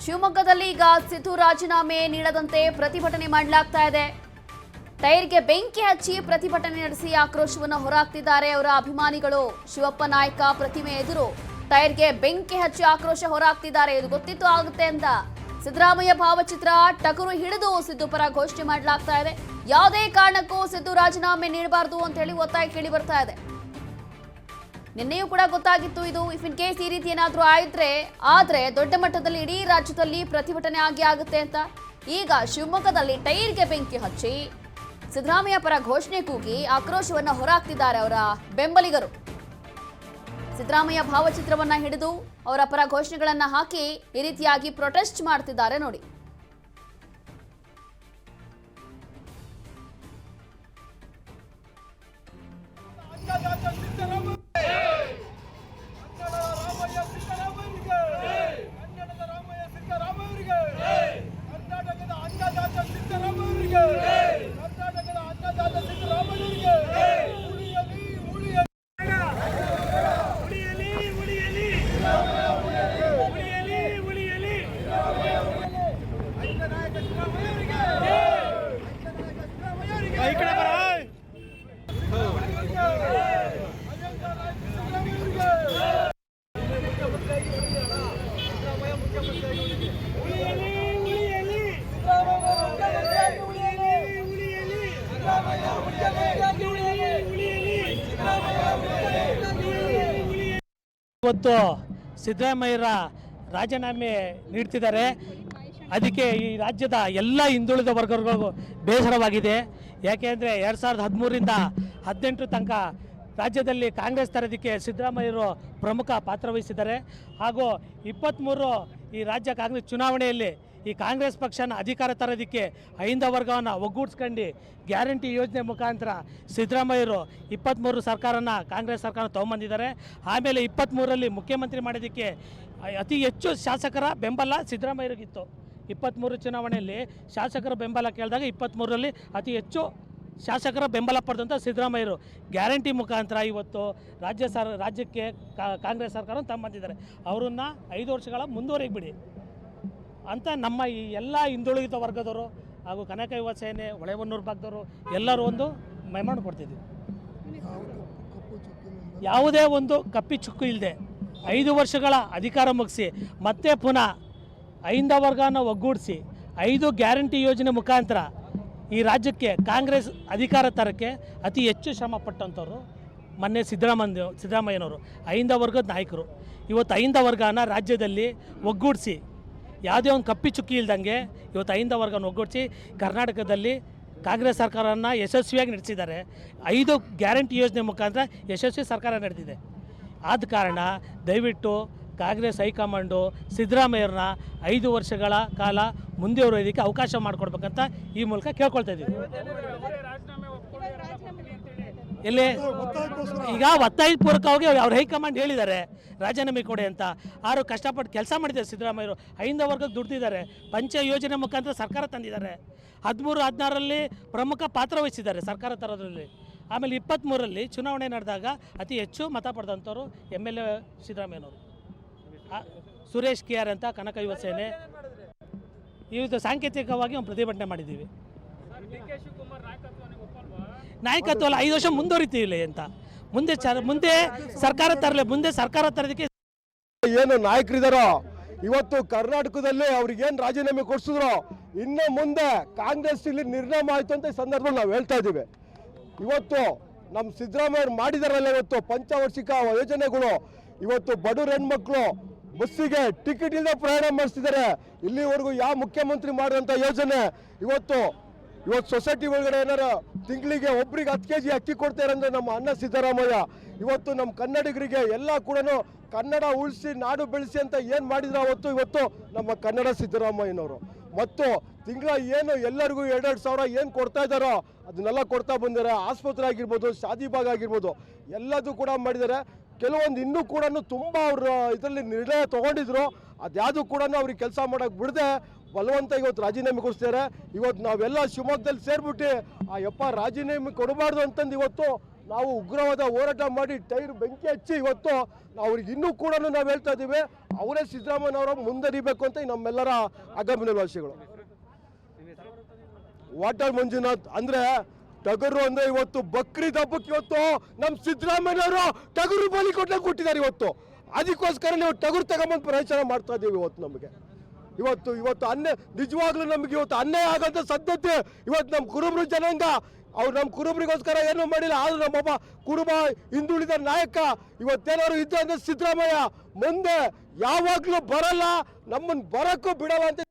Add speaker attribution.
Speaker 1: ಶಿವಮೊಗ್ಗದಲ್ಲಿ ಈಗ ಸಿದ್ದು ರಾಜೀನಾಮೆ ನೀಡದಂತೆ ಪ್ರತಿಭಟನೆ ಮಾಡಲಾಗ್ತಾ ಇದೆ. ಟೈರ್ಗೆ ಬೆಂಕಿ ಹಚ್ಚಿ ಪ್ರತಿಭಟನೆ ನಡೆಸಿ ಆಕ್ರೋಶವನ್ನು ಹೊರಹಾಕ್ತಿದ್ದಾರೆ ಅವರ ಅಭಿಮಾನಿಗಳು. ಶಿವಪ್ಪ ನಾಯಕ ಪ್ರತಿಮೆ ಎದುರು ಟೈರ್ಗೆ ಬೆಂಕಿ ಹಚ್ಚಿ ಆಕ್ರೋಶ ಹೊರಹಾಕ್ತಿದ್ದಾರೆ. ಇದು ಗೊತ್ತಿತ್ತು ಆಗುತ್ತೆ ಅಂತ ಸಿದ್ದರಾಮಯ್ಯ ಭಾವಚಿತ್ರ ಟಗರು ಹಿಡಿದು ಸಿದ್ದು ಪರ ಘೋಷಣೆ ಮಾಡಲಾಗ್ತಾ ಇದೆ. ಯಾವುದೇ ಕಾರಣಕ್ಕೂ ಸಿದ್ದು ರಾಜೀನಾಮೆ ನೀಡಬಾರದು ಅಂತ ಹೇಳಿ ಒತ್ತಾಯ ಕೇಳಿ ಬರ್ತಾ ಇದೆ. ನಿನ್ನೆಯೂ ಕೂಡ ಗೊತ್ತಾಗಿತ್ತು ಇದು. ಇಫ್ ಇನ್ ಕೇಸ್ ಈ ರೀತಿ ಏನಾದರೂ ಆದ್ರೆ ದೊಡ್ಡ ಮಟ್ಟದಲ್ಲಿ ಇಡೀ ರಾಜ್ಯದಲ್ಲಿ ಪ್ರತಿಭಟನೆ ಆಗುತ್ತೆ ಅಂತ. ಈಗ ಶಿವಮೊಗ್ಗದಲ್ಲಿ ಟೈರ್ಗೆ ಬೆಂಕಿ ಹಚ್ಚಿ ಸಿದ್ದರಾಮಯ್ಯ ಪರ ಘೋಷಣೆ ಕೂಗಿ ಆಕ್ರೋಶವನ್ನ ಹೊರಹಾಕ್ತಿದ್ದಾರೆ ಅವರ ಬೆಂಬಲಿಗರು. ಸಿದ್ದರಾಮಯ್ಯ ಭಾವಚಿತ್ರವನ್ನ ಹಿಡಿದು ಅವರ ಪರ ಘೋಷಣೆಗಳನ್ನ ಹಾಕಿ ಈ ರೀತಿಯಾಗಿ ಪ್ರೊಟೆಸ್ಟ್ ಮಾಡ್ತಿದ್ದಾರೆ ನೋಡಿ.
Speaker 2: ಇವತ್ತು ಸಿದ್ದರಾಮಯ್ಯರ ರಾಜೀನಾಮೆ ನೀಡ್ತಿದ್ದಾರೆ. ಅದಕ್ಕೆ ಈ ರಾಜ್ಯದ ಎಲ್ಲ ಹಿಂದುಳಿದ ವರ್ಗಗಳಿಗೂ ಬೇಸರವಾಗಿದೆ. ಯಾಕೆಂದರೆ 2013ರಿಂದ 18 ತನಕ ರಾಜ್ಯದಲ್ಲಿ ಕಾಂಗ್ರೆಸ್ ತರೋದಕ್ಕೆ ಸಿದ್ದರಾಮಯ್ಯರು ಪ್ರಮುಖ ಪಾತ್ರ ವಹಿಸಿದ್ದಾರೆ. ಹಾಗೂ 23 ಈ ರಾಜ್ಯ ಕಾಂಗ್ರೆಸ್ ಚುನಾವಣೆಯಲ್ಲಿ ಈ ಕಾಂಗ್ರೆಸ್ ಪಕ್ಷನ ಅಧಿಕಾರ ತರೋದಕ್ಕೆ ಅಹಿಂದ ವರ್ಗವನ್ನು ಒಗ್ಗೂಡಿಸ್ಕೊಂಡು ಗ್ಯಾರಂಟಿ ಯೋಜನೆ ಮುಖಾಂತರ ಸಿದ್ದರಾಮಯ್ಯರು 23 ಸರ್ಕಾರನ ಕಾಂಗ್ರೆಸ್ ಸರ್ಕಾರ ತೊಗೊಂಬಂದಿದ್ದಾರೆ. ಆಮೇಲೆ 23ರಲ್ಲಿ ಮುಖ್ಯಮಂತ್ರಿ ಮಾಡೋದಕ್ಕೆ ಅತಿ ಹೆಚ್ಚು ಶಾಸಕರ ಬೆಂಬಲ ಸಿದ್ದರಾಮಯ್ಯರಿಗಿತ್ತು. 23 ಚುನಾವಣೆಯಲ್ಲಿ ಶಾಸಕರ ಬೆಂಬಲ ಕೇಳಿದಾಗ 23ರಲ್ಲಿ ಅತಿ ಹೆಚ್ಚು ಶಾಸಕರ ಬೆಂಬಲ ಪಡೆದಂಥ ಸಿದ್ದರಾಮಯ್ಯರು ಗ್ಯಾರಂಟಿ ಮುಖಾಂತರ ಇವತ್ತು ರಾಜ್ಯಕ್ಕೆ ಕಾಂಗ್ರೆಸ್ ಸರ್ಕಾರ ತಂಬಂದಿದ್ದಾರೆ. ಅವರನ್ನು 5 ವರ್ಷಗಳ ಮುಂದುವರೆಗೆ ಬಿಡಿ ಅಂತ ನಮ್ಮ ಈ ಎಲ್ಲ ಹಿಂದುಳಿದ ವರ್ಗದವರು ಹಾಗೂ ಕನಕ ಯುವ ಸೇನೆ, ಹೊಳೆಹೊನ್ನೂರು ಭಾಗದವರು ಎಲ್ಲರೂ ಒಂದು ಮೆಮೊಂಡ್ ಕೊಡ್ತಿದ್ವಿ. ಯಾವುದೇ ಒಂದು ಕಪ್ಪಿ ಚುಕ್ಕು ಇಲ್ಲದೆ 5 ವರ್ಷಗಳ ಅಧಿಕಾರ ಮುಗಿಸಿ ಮತ್ತೆ ಪುನಃ ಅಹಿಂದ ವರ್ಗನ ಒಗ್ಗೂಡಿಸಿ 5 ಗ್ಯಾರಂಟಿ ಯೋಜನೆ ಮುಖಾಂತರ ಈ ರಾಜ್ಯಕ್ಕೆ ಕಾಂಗ್ರೆಸ್ ಅಧಿಕಾರ ತರಕ್ಕೆ ಅತಿ ಹೆಚ್ಚು ಶ್ರಮ ಪಟ್ಟಂಥವ್ರು ಮೊನ್ನೆ ಸಿದ್ದರಾಮಯ್ಯನವರು ಅಹಿಂದ ವರ್ಗದ ನಾಯಕರು. ಇವತ್ತು ಅಹಿಂದ ವರ್ಗನ ರಾಜ್ಯದಲ್ಲಿ ಒಗ್ಗೂಡಿಸಿ ಯಾವುದೇ ಒಂದು ಕಪ್ಪಿ ಚುಕ್ಕಿ ಇಲ್ದಂಗೆ ಇವತ್ತು ಅಹಿಂದ ವರ್ಗನ ಒಗ್ಗೂಡಿಸಿ ಕರ್ನಾಟಕದಲ್ಲಿ ಕಾಂಗ್ರೆಸ್ ಸರ್ಕಾರವನ್ನು ಯಶಸ್ವಿಯಾಗಿ ನಡೆಸಿದ್ದಾರೆ. 5 ಗ್ಯಾರಂಟಿ ಯೋಜನೆ ಮುಖಾಂತರ ಯಶಸ್ವಿ ಸರ್ಕಾರ ನಡೆದಿದೆ. ಆದ ಕಾರಣ ದಯವಿಟ್ಟು ಕಾಂಗ್ರೆಸ್ ಹೈಕಮಾಂಡು ಸಿದ್ದರಾಮಯ್ಯರನ್ನ 5 ವರ್ಷಗಳ ಕಾಲ ಮುಂದುವರಿಯೋದಕ್ಕೆ ಅವಕಾಶ ಮಾಡಿಕೊಡ್ಬೇಕಂತ ಈ ಮೂಲಕ ಕೇಳ್ಕೊಳ್ತಾ ಇದ್ದೀವಿ. ಎಲ್ಲಿ ಈಗ ಒತ್ತಾಯಪೂರ್ವಕವಾಗಿ ಅವ್ರ ಹೈಕಮಾಂಡ್ ಹೇಳಿದ್ದಾರೆ ರಾಜೀನಾಮೆ ಕೊಡಿ ಅಂತ. ಆರು ಕಷ್ಟಪಟ್ಟು ಕೆಲಸ ಮಾಡಿದ್ದಾರೆ ಸಿದ್ದರಾಮಯ್ಯರು. ಅಹಿಂದ ವರ್ಗಕ್ಕೆ ದುಡ್ದಿದ್ದಾರೆ. ಪಂಚ ಯೋಜನೆ ಮುಖಾಂತರ ಸರ್ಕಾರ ತಂದಿದ್ದಾರೆ. 13-16ರಲ್ಲಿ ಪ್ರಮುಖ ಪಾತ್ರ ವಹಿಸಿದ್ದಾರೆ ಸರ್ಕಾರ ತರೋದ್ರಲ್ಲಿ. ಆಮೇಲೆ 23ರಲ್ಲಿ ಚುನಾವಣೆ ನಡೆದಾಗ ಅತಿ ಹೆಚ್ಚು ಮತ ಪಡೆದಂಥವ್ರು MLA ಸಿದ್ದರಾಮಯ್ಯನವರು. ಸುರೇಶ್ KR ಅಂತ ಕನಕ ಯುವ ಸೇನೆ ಇವತ್ತು ಸಾಂಕೇತಿಕವಾಗಿ ಒಂದು ಪ್ರತಿಭಟನೆ ಮಾಡಿದ್ದೀವಿ. ನಾಯಕತ್ವ ಅಲ್ಲ, 5 ವರ್ಷ ಮುಂದುವರಿತೀವಿ ಅಂತ. ಮುಂದೆ ಸರ್ಕಾರ ತರಲಿ, ಮುಂದೆ ಸರ್ಕಾರ ತರೋದಕ್ಕೆ
Speaker 3: ಏನು ನಾಯಕರಿದ್ದಾರೋ ಇವತ್ತು ಕರ್ನಾಟಕದಲ್ಲಿ ಅವ್ರಿಗೇನು ರಾಜೀನಾಮೆ ಕೊಡಿಸಿದ್ರು ಇನ್ನು ಮುಂದೆ ಕಾಂಗ್ರೆಸ್ ಇಲ್ಲಿ ನಿರ್ನಾಮ ಆಯಿತು ಅಂತ ಈ ಸಂದರ್ಭದಲ್ಲಿ ನಾವು ಹೇಳ್ತಾ ಇದ್ದೀವಿ. ಇವತ್ತು ನಮ್ಮ ಸಿದ್ದರಾಮಯ್ಯ ಮಾಡಿದಾರಲ್ಲ ಇವತ್ತು ಪಂಚವಾರ್ಷಿಕ ಯೋಜನೆಗಳು. ಇವತ್ತು ಬಡವ್ರ ಹೆಣ್ಮಕ್ಳು ಬಸ್ಸಿಗೆ ಟಿಕೆಟ್ ಇಲ್ಲದೆ ಪ್ರಯಾಣ ಮಾಡಿಸ್ತಿದ್ದಾರೆ. ಇಲ್ಲಿವರೆಗೂ ಯಾವ ಮುಖ್ಯಮಂತ್ರಿ ಮಾಡಿದಂಥ ಯೋಜನೆ ಇವತ್ತು ಸೊಸೈಟಿ ಒಳಗಡೆ ಏನಾರು ತಿಂಗಳಿಗೆ ಒಬ್ರಿಗೆ 10 kg ಅಕ್ಕಿ ಕೊಡ್ತಾರೆ ಅಂದರೆ ನಮ್ಮ ಅಣ್ಣ ಸಿದ್ದರಾಮಯ್ಯ. ಇವತ್ತು ನಮ್ಮ ಕನ್ನಡಿಗರಿಗೆ ಎಲ್ಲ ಕೂಡ ಕನ್ನಡ ಉಳಿಸಿ ನಾಡು ಬೆಳೆಸಿ ಅಂತ ಏನು ಮಾಡಿದ್ರು ಇವತ್ತು ನಮ್ಮ ಕನ್ನಡ ಸಿದ್ದರಾಮಯ್ಯನವರು. ಮತ್ತು ತಿಂಗಳ ಏನು ಎಲ್ಲರಿಗೂ 2-2 ಸಾವಿರ ಏನು ಕೊಡ್ತಾ ಇದ್ದಾರೋ ಅದನ್ನೆಲ್ಲ ಕೊಡ್ತಾ ಬಂದಿದ್ದಾರೆ. ಆಸ್ಪತ್ರೆ ಆಗಿರ್ಬೋದು, ಶಾದಿಬಾಗ್ ಆಗಿರ್ಬೋದು, ಎಲ್ಲದೂ ಕೂಡ ಮಾಡಿದ್ದಾರೆ. ಕೆಲವೊಂದು ಇನ್ನೂ ಕೂಡ ತುಂಬ ಅವರು ಇದರಲ್ಲಿ ನಿರ್ಣಯ ತೊಗೊಂಡಿದ್ರು. ಅದ್ಯಾವುದು ಕೂಡ ಅವ್ರಿಗೆ ಕೆಲಸ ಮಾಡೋಕ್ಕೆ ಬಿಡದೆ ಬಲವಂತ ಇವತ್ತು ರಾಜೀನಾಮೆ ಕೊಡಿಸ್ತಾರೆ. ಇವತ್ತು ನಾವೆಲ್ಲ ಶಿವಮೊಗ್ಗದಲ್ಲಿ ಸೇರಿಬಿಟ್ಟು ಆ ಯಪ್ಪ ರಾಜೀನಾಮೆ ಕೊಡಬಾರ್ದು ಅಂತಂದು ಇವತ್ತು ನಾವು ಉಗ್ರವಾದ ಹೋರಾಟ ಮಾಡಿ ಟೈರ್ ಬೆಂಕಿ ಹಚ್ಚಿ ಇವತ್ತು ಅವ್ರಿಗೆ ಇನ್ನೂ ಕೂಡ ನಾವು ಹೇಳ್ತಾ ಇದ್ದೀವಿ, ಅವರೇ ಸಿದ್ದರಾಮಯ್ಯನವರ ಮುಂದರಿಬೇಕು ಅಂತ ನಮ್ಮೆಲ್ಲರ ಅಗಮನ ಭಾಷೆಗಳು. ವಾಟರ್ ಮಂಜುನಾಥ್ ಅಂದ್ರೆ ಟಗರು ಅಂದ್ರೆ ಇವತ್ತು ಬಕ್ರೀದ್ ಹಬ್ಬಕ್ಕೆ ಇವತ್ತು ನಮ್ಮ ಸಿದ್ದರಾಮಯ್ಯನವರು ಟಗರು ಬಲಿ ಕೊಟ್ಟಿದ್ದಾರೆ ಇವತ್ತು. ಅದಕ್ಕೋಸ್ಕರ ನೀವು ಟಗರು ತಗೊಂಬಂದು ಪ್ರಚಾರ ಮಾಡ್ತಾ ಇದ್ದೀವಿ ಇವತ್ತು. ನಮಗೆ ಇವತ್ತು ಅನ್ಯಾಯ, ನಿಜವಾಗ್ಲೂ ನಮಗೆ ಇವತ್ತು ಅನ್ಯಾಯ ಆಗಂತ ಸದ್ಯತೆ ಇವತ್ತು ನಮ್ಮ ಕುರುಬರು ಜನಾಂಗ ಅವ್ರು ನಮ್ಮ ಕುರುಬರಿಗೋಸ್ಕರ ಏನೂ ಮಾಡಿಲ್ಲ. ಆದ್ರೂ ನಮ್ಮೊಬ್ಬ ಕುರುಬ ಹಿಂದುಳಿದ ನಾಯಕ ಇವತ್ತೇನಾದ್ರು ಇದ್ದ ಅಂದ್ರೆ ಸಿದ್ದರಾಮಯ್ಯ ಮುಂದೆ ಯಾವಾಗ್ಲೂ ಬರಲ್ಲ, ನಮ್ಮನ್ನು ಬರಕ್ಕೂ ಬಿಡಲ್ಲ ಅಂತ